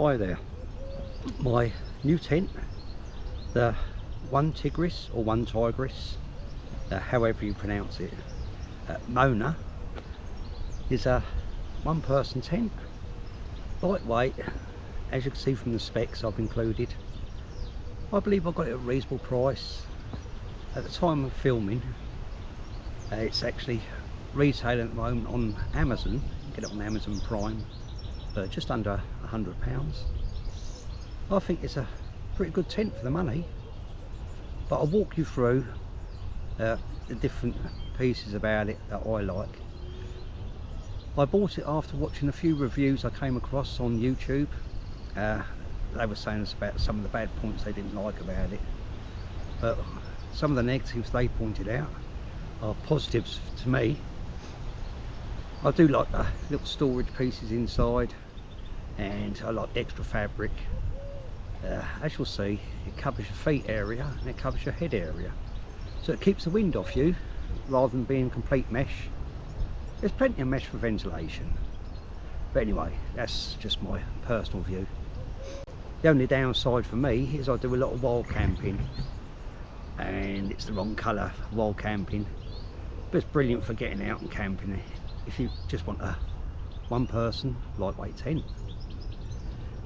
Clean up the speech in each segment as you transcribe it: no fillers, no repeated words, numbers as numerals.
Hi there. My new tent, the one Tigris or one Tigris, however you pronounce it, Mona, is a one-person tent, lightweight, as you can see from the specs I've included. I believe I got it at a reasonable price. At the time of filming, it's actually retailing at the moment on Amazon. Get it on Amazon Prime for just under £100. I think it's a pretty good tent for the money, but I'll walk you through the different pieces about it that I like. I bought it after watching a few reviews I came across on YouTube. They were saying about some of the bad points they didn't like about it, but some of the negatives they pointed out are positives to me. I do like the little storage pieces inside, and I like the extra fabric. As you'll see, it covers your feet area and it covers your head area, so it keeps the wind off you rather than being complete mesh. There's plenty of mesh for ventilation, but anyway, that's just my personal view. The only downside for me is I do a lot of wild camping, and it's the wrong colour wild camping, but it's brilliant for getting out and camping if you just want a one-person lightweight tent.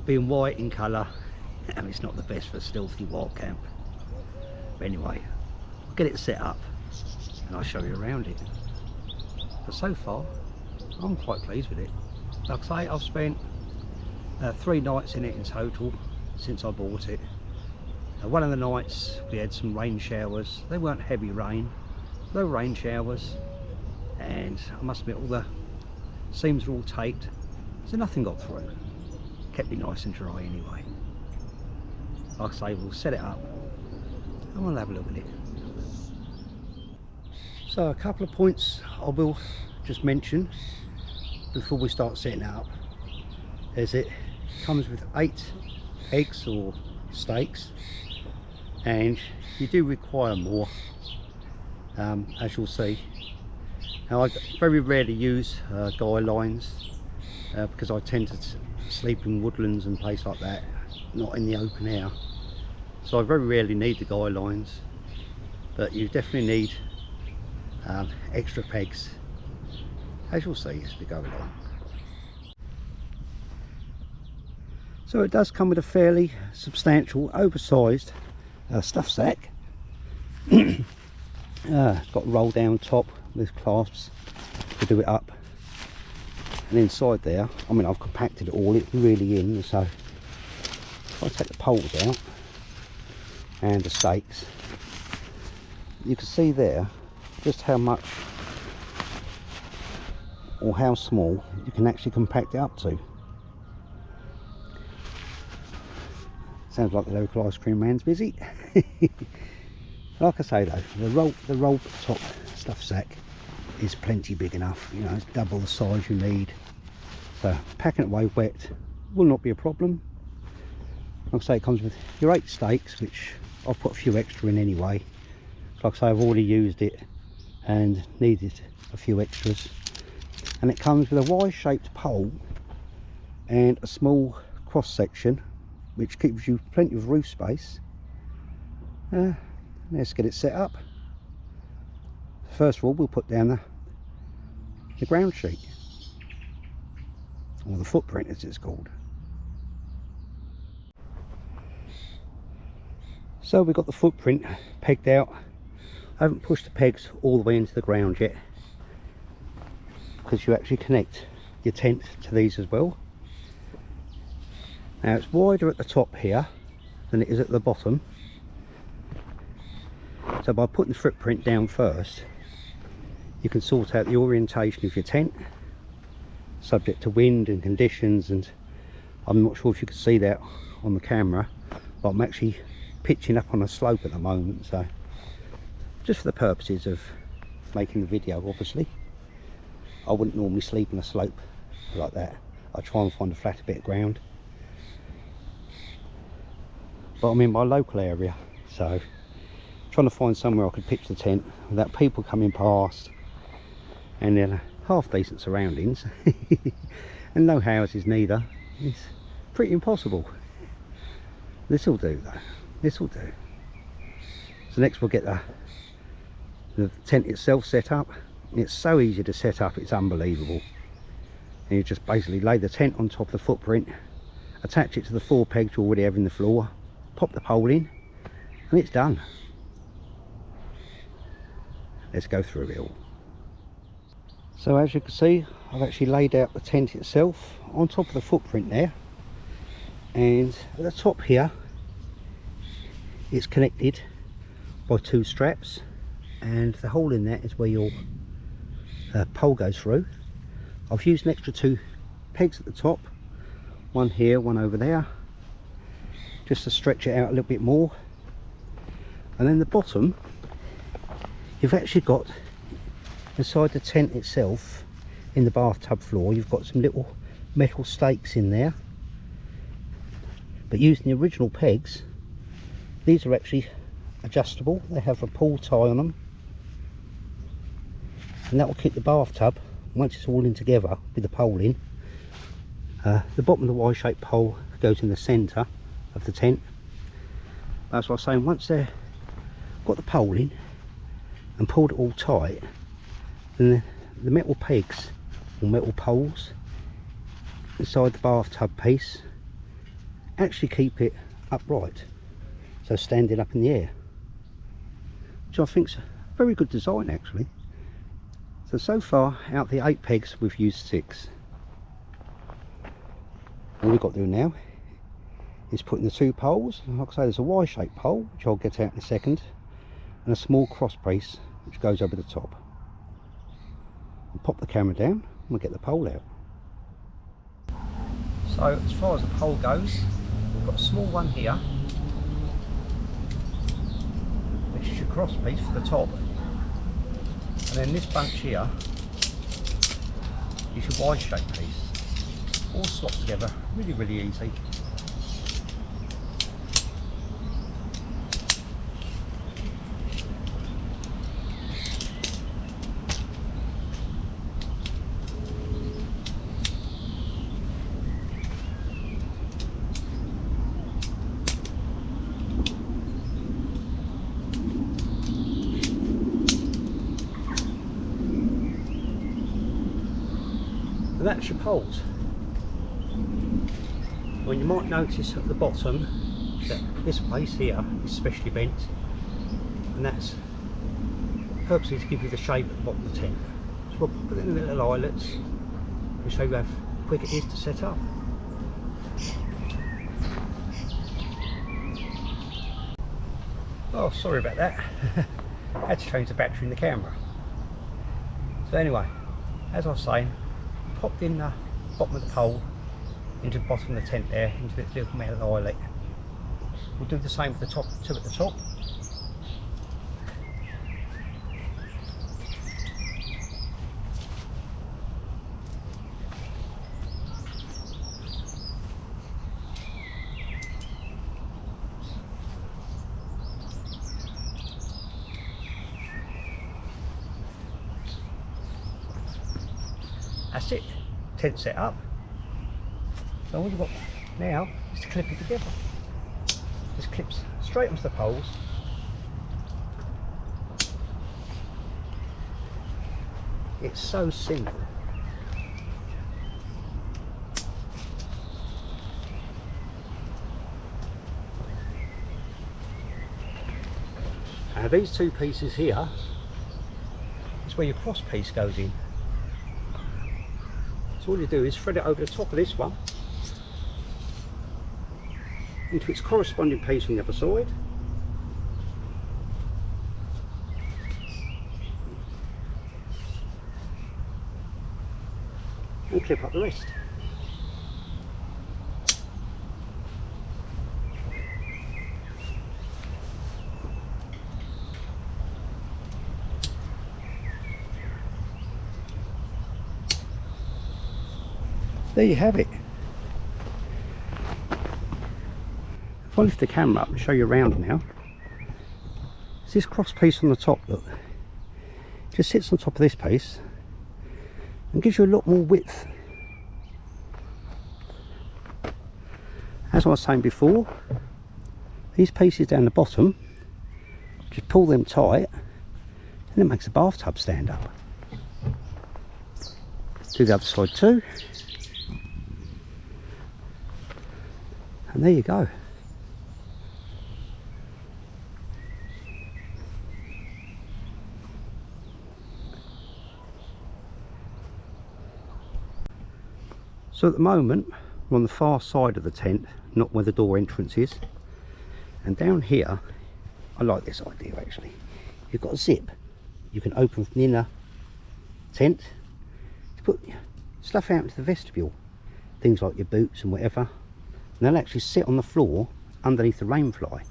Being white in colour, it's not the best for stealthy wild camp. But anyway, I'll get it set up and I'll show you around it. But so far, I'm quite pleased with it. Like I say, I've spent 3 nights in it in total since I bought it. One of the nights we had some rain showers. They weren't heavy rain, they were rain showers, and I must admit all the seams were all taped, so nothing got through. Kept it nice and dry anyway. Like I say, we'll set it up and we'll have a look at it. So a couple of points I will just mention before we start setting it up is it comes with 8 eggs or steaks, and you do require more, as you'll see. Now I very rarely use guy lines because I tend to sleep in woodlands and places like that, not in the open air, so I very rarely need the guy lines, but you definitely need extra pegs, as you'll see as we go along. So it does come with a fairly substantial oversized stuff sack. It's got a roll down top with clasps to do it up, and inside there, I mean, I've compacted it all, it's really in, so if I take the poles out and the stakes, you can see there just how much or how small you can actually compact it up to. Sounds like the local ice cream man's busy. Like I say though, the roll top stuff sack is plenty big enough, you know, it's double the size you need, so packing it away wet will not be a problem. Like I say, it comes with your 8 steaks, which I've put a few extra in anyway. Like I say, I've already used it and needed a few extras, and it comes with a Y-shaped pole and a small cross section which gives you plenty of roof space. Let's get it set up. First of all, we'll put down the ground sheet, or the footprint as it's called. So we've got the footprint pegged out. I haven't pushed the pegs all the way into the ground yet, because you actually connect your tent to these as well. Now it's wider at the top here than it is at the bottom, so by putting the footprint down first, you can sort out the orientation of your tent, subject to wind and conditions. And I'm not sure if you can see that on the camera, but I'm actually pitching up on a slope at the moment, so just for the purposes of making the video, obviously. I wouldn't normally sleep on a slope like that. I try and find a flatter bit of ground, but I'm in my local area, so trying to find somewhere I could pitch the tent without people coming past, and then half decent surroundings and no houses neither. It's Pretty impossible. This will do though. This will do. So next we'll get the tent itself set up. It's so easy to set up, it's unbelievable. And you just basically lay the tent on top of the footprint, attach it to the 4 pegs you already have in the floor, pop the pole in, and it's done. Let's go through it all. So as you can see, I've actually laid out the tent itself on top of the footprint there, and at the top here it's connected by 2 straps, and the hole in that is where your pole goes through. I've used an extra 2 pegs at the top, one here, one over there, just to stretch it out a little bit more. And then the bottom, you've actually got inside the tent itself, in the bathtub floor, you've got some little metal stakes in there, but using the original pegs, these are actually adjustable. They have a pull tie on them, and that will keep the bathtub, once it's all in together with the pole in, the bottom of the Y-shaped pole goes in the centre of the tent. That's what I was saying, once they've got the pole in and pulled it all tight, then the metal pegs or metal poles inside the bathtub piece actually keep it upright, so standing up in the air, which I think's a very good design actually. So far out of the 8 pegs we've used 6. All we've got to do now is put in the 2 poles. Like I say, there's a Y-shaped pole which I'll get out in a second, and a small cross piece which goes over the top. We'll pop the camera down and we'll get the pole out. So as far as the pole goes, we've got a small one here which is your cross piece for the top, and then this bunch here is your Y-shaped piece. All slots together, really easy. And that's your poles. Well, you might notice at the bottom that this place here is specially bent, and that's purposely to give you the shape at the bottom of the tent. So we'll put it in the little eyelets to show you how quick it is to set up. Oh, sorry about that. I had to change the battery in the camera. So anyway, as I was saying, popped in the bottom of the pole into the bottom of the tent there, into this little metal eyelet. We'll do the same for the top, 2 at the top. That's it, tent set up. So all you've got now is to clip it together. Just clips straight onto the poles. It's so simple. Now these 2 pieces here is where your cross piece goes in. So all you do is thread it over the top of this one into its corresponding piece on the other side, and clip up the rest. There you have it. If I lift the camera up and show you around now, it's this cross piece on the top, look, just sits on top of this piece and gives you a lot more width. as I was saying before, these pieces down the bottom, just pull them tight and it makes the bathtub stand up. Do the other side too, and there you go. So at the moment we're on the far side of the tent, not where the door entrance is, and down here I like this idea actually. You've got a zip you can open from the inner tent to put stuff out into the vestibule, things like your boots and whatever, and they'll actually sit on the floor underneath the rainfly.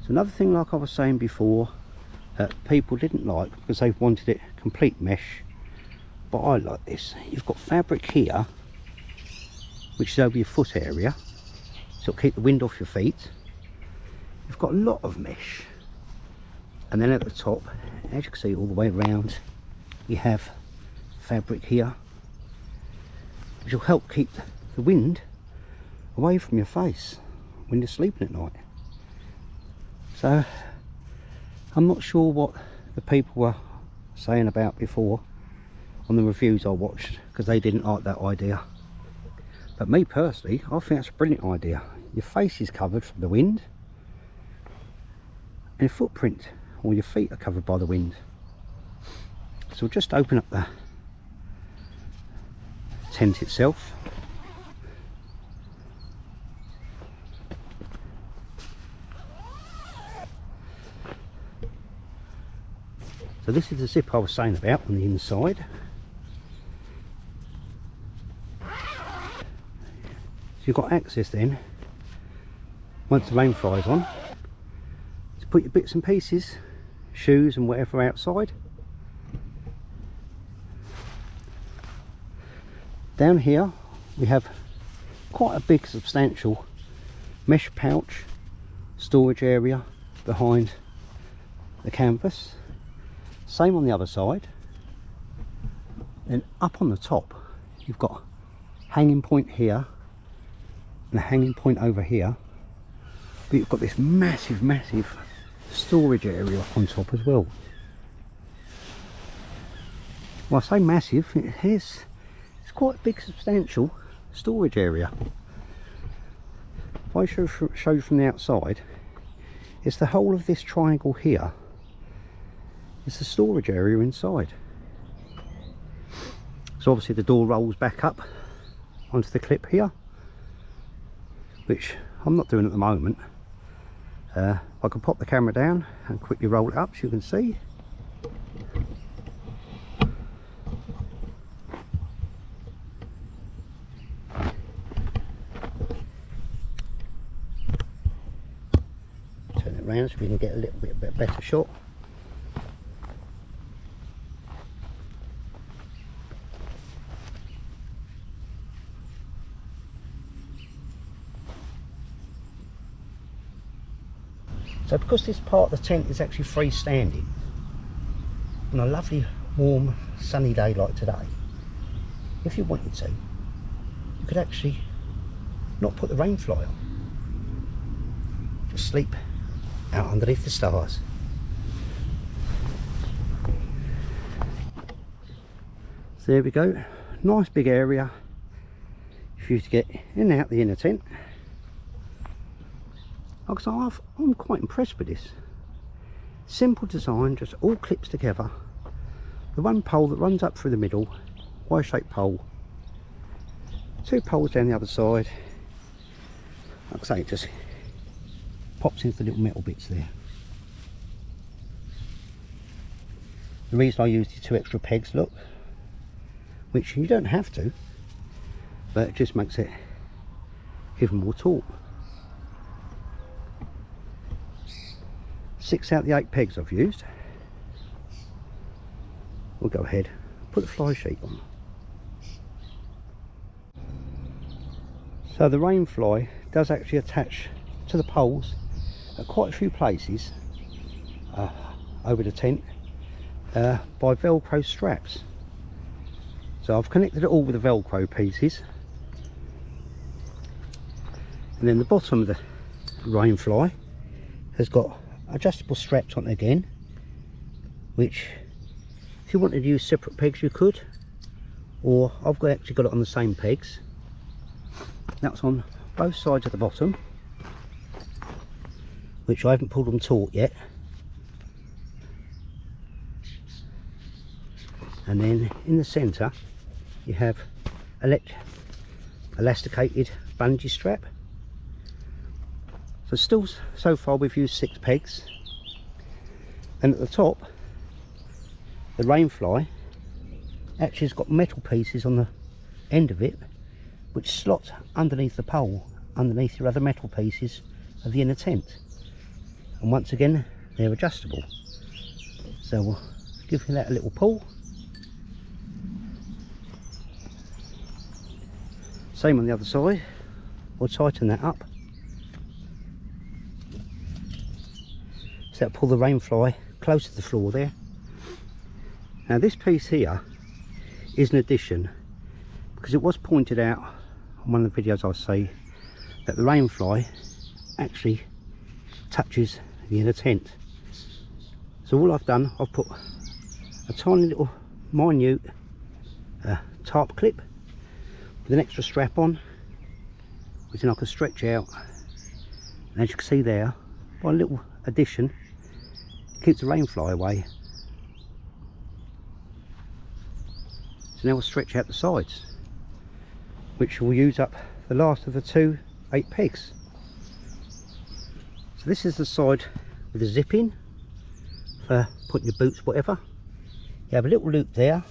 So another thing, like I was saying before, that people didn't like because they wanted it complete mesh, but I like this. You've got fabric here which is over your foot area, so it'll keep the wind off your feet. You've got a lot of mesh, and then at the top, as you can see all the way around, you have fabric here which will help keep the wind away from your face when you're sleeping at night. So I'm not sure what the people were saying about before on the reviews I watched, because they didn't like that idea. But me personally, I think that's a brilliant idea. Your face is covered from the wind, and your footprint or your feet are covered by the wind. So we'll just open up the tent itself. So this is the zip I was saying about on the inside. So you've got access then, once the rainfly's on, to put your bits and pieces, shoes and whatever outside. Down here we have quite a big substantial mesh pouch storage area behind the canvas. Same on the other side. Then up on the top you've got hanging point here and a hanging point over here, but you've got this massive storage area up on top as well. Well, I say massive, it's quite a big substantial storage area. If I show you from the outside, it's the whole of this triangle here. It's the storage area inside. So obviously the door rolls back up onto the clip here, which I'm not doing at the moment. I can pop the camera down and quickly roll it up so you can see. Turn it around so we can get a little bit better shot. So because this part of the tent is actually freestanding, on a lovely warm sunny day like today, if you wanted to, you could actually not put the rainfly on, just sleep out underneath the stars. So there we go, nice big area for you to get in and out the inner tent. Like I say, I'm quite impressed with this. Simple design, just all clips together. The one pole that runs up through the middle, Y-shaped pole. Two poles down the other side. Like I say, it just pops into the little metal bits there. The reason I used the two extra pegs, look, which you don't have to, but it just makes it even more taut. 6 out of the 8 pegs I've used. We'll go ahead, put the fly sheet on. So the rainfly does actually attach to the poles at quite a few places over the tent by Velcro straps. So I've connected it all with the Velcro pieces. And then the bottom of the rainfly has got adjustable straps on it again, which if you wanted to use separate pegs you could, or I've actually got it on the same pegs. That's on both sides of the bottom, which I haven't pulled them taut yet. And then in the centre you have elasticated bungee strap. So still, so far we've used 6 pegs, and at the top the rainfly actually has got metal pieces on the end of it which slot underneath the pole, underneath your other metal pieces of the inner tent, and once again they're adjustable. So we'll give that a little pull. Same on the other side. We'll tighten that up. So that'll pull the rainfly close to the floor there. Now this piece here is an addition, because it was pointed out on one of the videos I say that the rainfly actually touches the inner tent. So all I've done, I've put a tiny little minute tarp clip with an extra strap on, which then I can stretch out, and as you can see there, by a little addition, keeps the rainfly away. So now we'll stretch out the sides, which will use up the last of the 2 8 pegs. So this is the side with the zip in for putting your boots, whatever. You have a little loop there.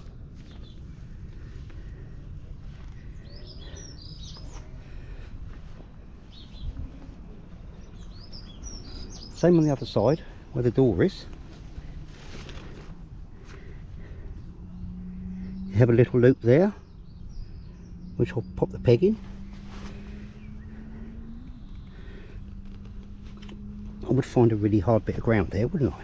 Same on the other side where the door is. You have a little loop there, which will pop the peg in. I would find a really hard bit of ground there, wouldn't I?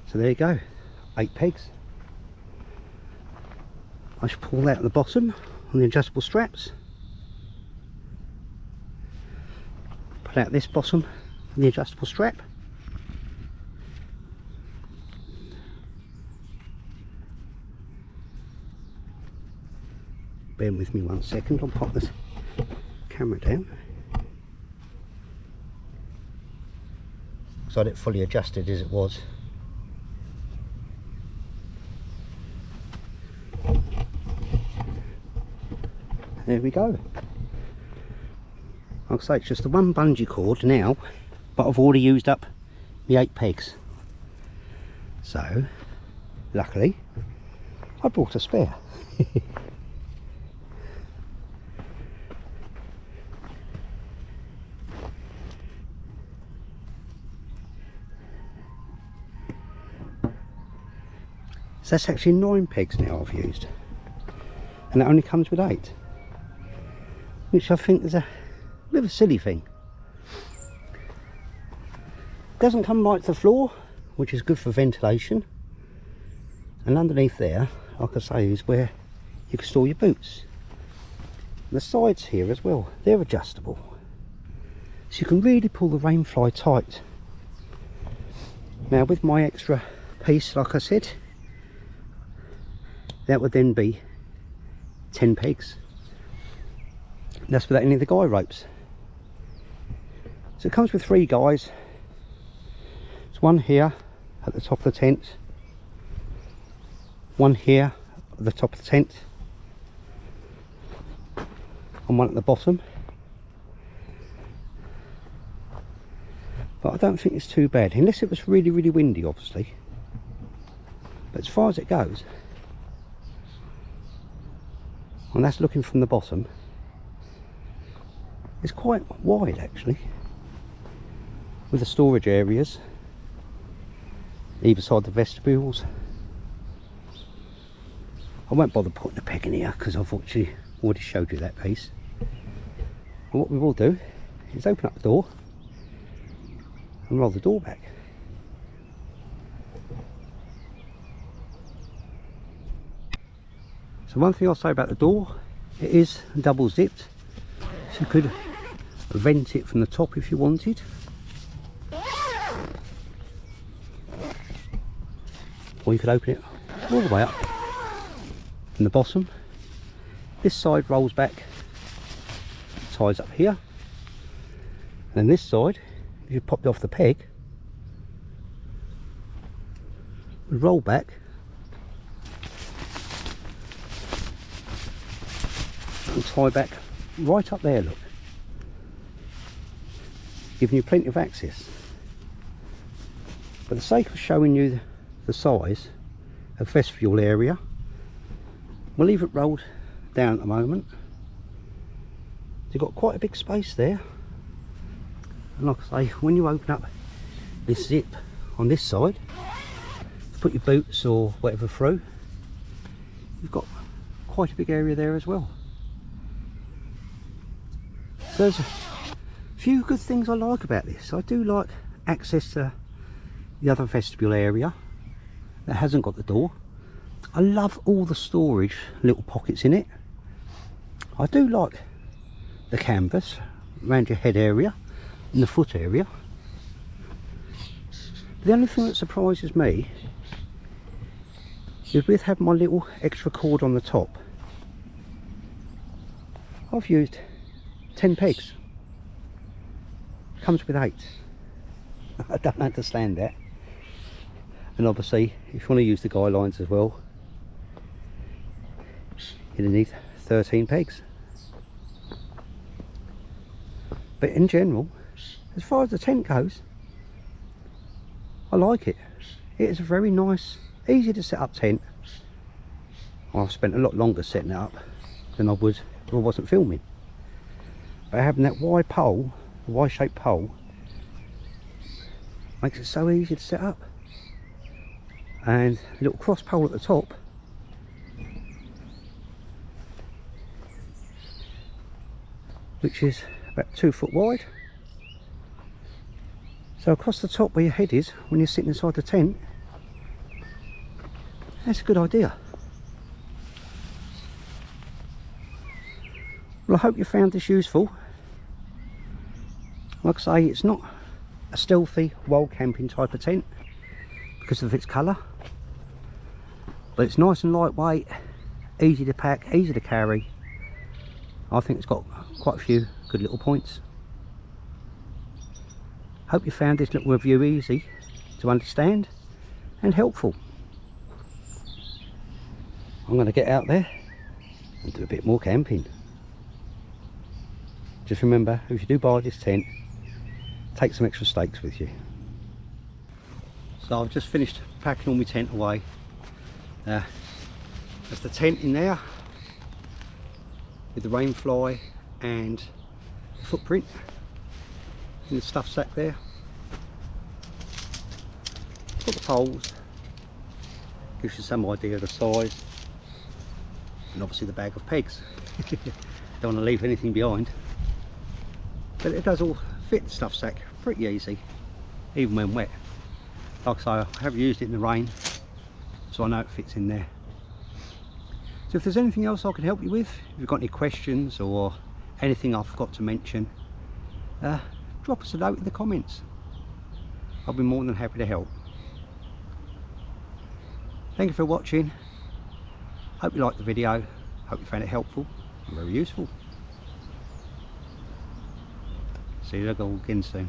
So there you go, 8 pegs. I should pull that at the bottom on the adjustable straps. Pull out this bottom on the adjustable strap. Bear with me 1 second, I'll pop this camera down. So I had it fully adjusted as it was. There we go. Like I say, it's just the 1 bungee cord now, but I've already used up the 8 pegs. So, luckily, I brought a spare. So that's actually 9 pegs now I've used, and that only comes with 8. Which I think is a bit of a silly thing. Doesn't come right to the floor, which is good for ventilation. And underneath there, like I say, is where you can store your boots. And the sides here as well, they're adjustable. So you can really pull the rainfly tight. Now with my extra piece, like I said, that would then be 10 pegs. That's without any of the guy ropes. So it comes with 3 guys. There's 1 here at the top of the tent, 1 here at the top of the tent, and 1 at the bottom. But I don't think it's too bad, unless it was really, really windy, obviously. But as far as it goes, and that's looking from the bottom, it's quite wide actually, with the storage areas either side the vestibules. I won't bother putting a peg in here because I've actually already showed you that piece. And what we will do is open up the door and roll the door back. So one thing I'll say about the door, it is double zipped, so you could vent it from the top if you wanted. Or you could open it all the way up from the bottom. This side rolls back, ties up here, and then this side, if you popped off the peg, would roll back and tie back right up there, look, giving you plenty of access. For the sake of showing you the size of vestibule area, we'll leave it rolled down at the moment. You've got quite a big space there, and like I say, when you open up this zip on this side to put your boots or whatever through, you've got quite a big area there as well. So there's a few good things I like about this. I do like access to the other vestibule area that hasn't got the door. I love all the storage little pockets in it. I do like the canvas around your head area and the foot area. The only thing that surprises me is with having my little extra cord on the top, I've used 10 pegs. Comes with 8. I don't understand that. And obviously, if you want to use the guy lines as well, you're going to need 13 pegs. But in general, as far as the tent goes, I like it. It is a very nice, easy to set up tent. I've spent a lot longer setting it up than I would if I wasn't filming. But having that wide pole, the Y-shaped pole, makes it so easy to set up. And a little cross pole at the top, which is about 2 foot wide. So across the top where your head is when you're sitting inside the tent, that's a good idea. Well, I hope you found this useful. Like I say, it's not a stealthy wild camping type of tent because of its colour, but it's nice and lightweight, easy to pack, easy to carry. I think it's got quite a few good little points. Hope you found this little review easy to understand and helpful. I'm going to get out there and do a bit more camping. Just remember, if you do buy this tent, take some extra stakes with you. So I've just finished packing all my tent away. There's the tent in there with the rainfly and the footprint in the stuff sack there. Got the poles, gives you some idea of the size, and obviously the bag of pegs. Don't want to leave anything behind, but it does all fit the stuff sack pretty easy, even when wet. Like I say, I have used it in the rain, so I know it fits in there. So if there's anything else I can help you with, if you've got any questions or anything I forgot to mention, drop us a note in the comments. I'll be more than happy to help. Thank you for watching. Hope you liked the video. Hope you found it helpful and very useful. See you again soon.